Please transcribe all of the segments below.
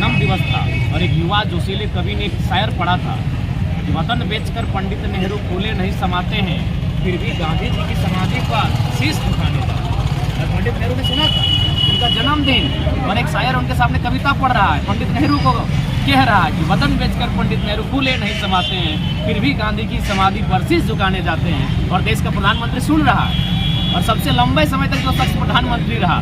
जन्म दिवस था और एक युवा जोशीले कवि ने एक शायर पढ़ा था कि वतन बेचकर पंडित नेहरू फूले नहीं समाते हैं, फिर भी गांधी जी की समाधि पर शीश झुकाने था। पंडित नेहरू ने सुना था उनका जन्मदिन और एक शायर उनके सामने कविता पढ़ रहा है, पंडित नेहरू को कह रहा है कि वतन बेचकर पंडित नेहरू फूले नहीं समाते हैं, फिर भी गांधी की समाधि पर शीश झुकाने जाते हैं। और देश का प्रधानमंत्री सुन रहा है और सबसे लंबे समय तक जो शख्स प्रधानमंत्री रहा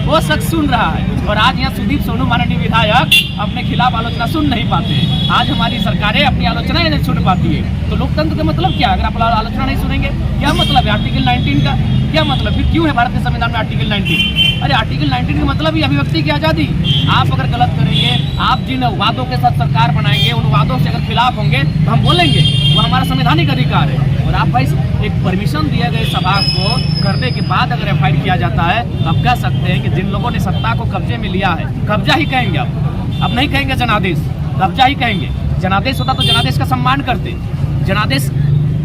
वो शख्स सुन रहा है। और आज यहाँ सुदीप सोनू माननीय विधायक अपने खिलाफ आलोचना सुन नहीं पाते हैं। आज हमारी सरकारें अपनी आलोचनाएं नहीं सुन पाती है। तो लोकतंत्र का मतलब क्या है? अगर आप आलोचना नहीं सुनेंगे क्या मतलब है आर्टिकल 19 का? क्या मतलब? फिर क्यों है भारत के संविधान में आर्टिकल 19? अरे आर्टिकल 19 का मतलब ही अभिव्यक्ति की आज़ादी। आप अगर गलत करेंगे, आप जिन वादों के साथ सरकार बनाएंगे, उन वादों से अगर खिलाफ होंगे तो हम बोलेंगे, वो हमारा संवैधानिक अधिकार है। और आप भाई एक परमिशन दिया गए सभा को करने के बाद अगर एफआईआर किया जाता है तो आप कह सकते हैं कि जिन लोगों ने सत्ता को कब्जे में लिया है, कब्जा ही कहेंगे अब नहीं कहेंगे जनादेश, कब्जा ही कहेंगे। जनादेश होता तो जनादेश का सम्मान करते, जनादेश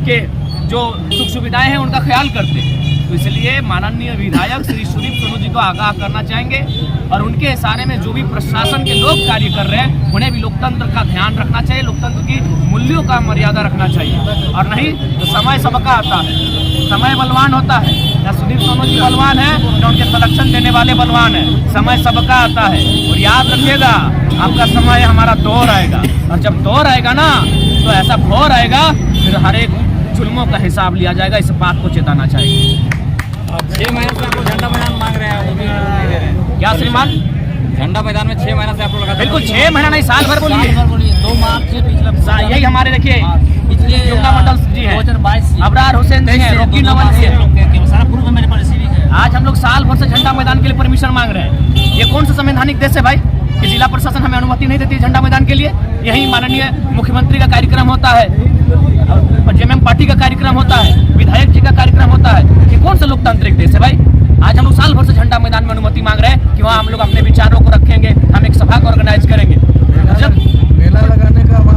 के जो सुख सुविधाएं हैं उनका ख्याल करते। तो इसलिए माननीय विधायक श्री सुदीप सोनू जी को आगाह करना चाहेंगे और उनके इशारे में जो भी प्रशासन के लोग कार्य कर रहे हैं उन्हें भी लोकतंत्र का ध्यान रखना चाहिए, लोकतंत्र की मूल्यों का मर्यादा रखना चाहिए। और नहीं तो समय सबका आता है, समय बलवान होता है। या सुदीप सोनू जी बलवान है या उनके संरक्षण देने वाले बलवान है, समय सबका आता है। और याद रखिएगा आपका समय हमारा दौर आएगा, और जब दौर आएगा ना तो ऐसा भौर आएगा फिर हर एक जुल्मों का हिसाब लिया जाएगा। इस बात को चेताना चाहिए। 6 महीने से आप लोग झंडा मैदान मांग रहे हैं, वो भी नहीं दे रहे हैं। क्या श्रीमान? झंडा मैदान में 6 महीना से आप लोग लगातार। बिल्कुल 6 महीना नहीं, साल भर बोलिए। 2 मार्च से पिछला यही हमारे देखिए पिछले युवना मंडल जी हैं, 2022 अबरार हुसैन जी हैं, रोकी नवन जी हैं। सारा पूर्व मेरे पास है। आज हम लोग साल भर से झंडा मैदान के लिए परमिशन मांग रहे हैं। ये कौन सा संवैधानिक देश है भाई कि जिला प्रशासन हमें अनुमति नहीं देती झंडा मैदान के लिए? यही माननीय मुख्यमंत्री का कार्यक्रम होता है, जेएमएम पार्टी का कार्यक्रम होता है, विधायक जी का कार्यक्रम होता है। कि कौन सा लोकतांत्रिक देश है भाई? आज हम लोग साल भर से झंडा मैदान में अनुमति मांग रहे हैं कि वहाँ हम लोग अपने विचारों को रखेंगे, हम एक सभा को ऑर्गेनाइज करेंगे। जब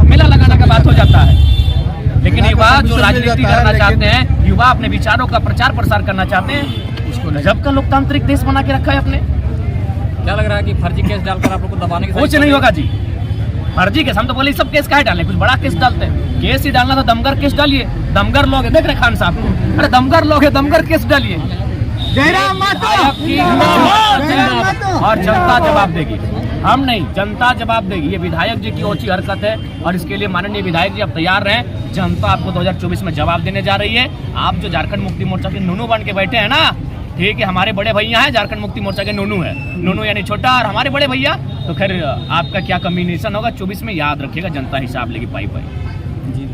मेला लगाने का बात हो जाता है, लेकिन युवा जो राजनीति करना चाहते हैं, युवा अपने विचारों का प्रचार प्रसार करना चाहते हैं, उसको गजब का लोकतांत्रिक देश बना के रखा है अपने। क्या लग रहा है कि फर्जी केस डालकर आप लोग को दबाने की कुछ नहीं होगा जी, फर्जी केस हम तो बोले सब केस काहे डाले, कुछ बड़ा केस डालते हैं। केस ही डालना तो दमगर केस डालिए, दमगर लोग देख रहे खान साहब को, अरे दमगर लोग है, दमगर केस डालिए। और जनता जवाब देगी, हम नहीं, जनता जवाब देगी। ये विधायक जी की ओछी हरकत है और इसके लिए माननीय विधायक जी आप तैयार रहें। जनता आपको 2024 में जवाब देने जा रही है। आप जो झारखंड मुक्ति मोर्चा के नूनू बन के बैठे हैं ना, ठीक है, हमारे बड़े भैया हैं, झारखंड मुक्ति मोर्चा के नूनू है, नूनू यानी छोटा, और हमारे बड़े भैया, तो खैर आपका क्या कॉम्बिनेशन होगा 24 में याद रखिएगा, जनता हिसाब लेगी पाई पाई। जी।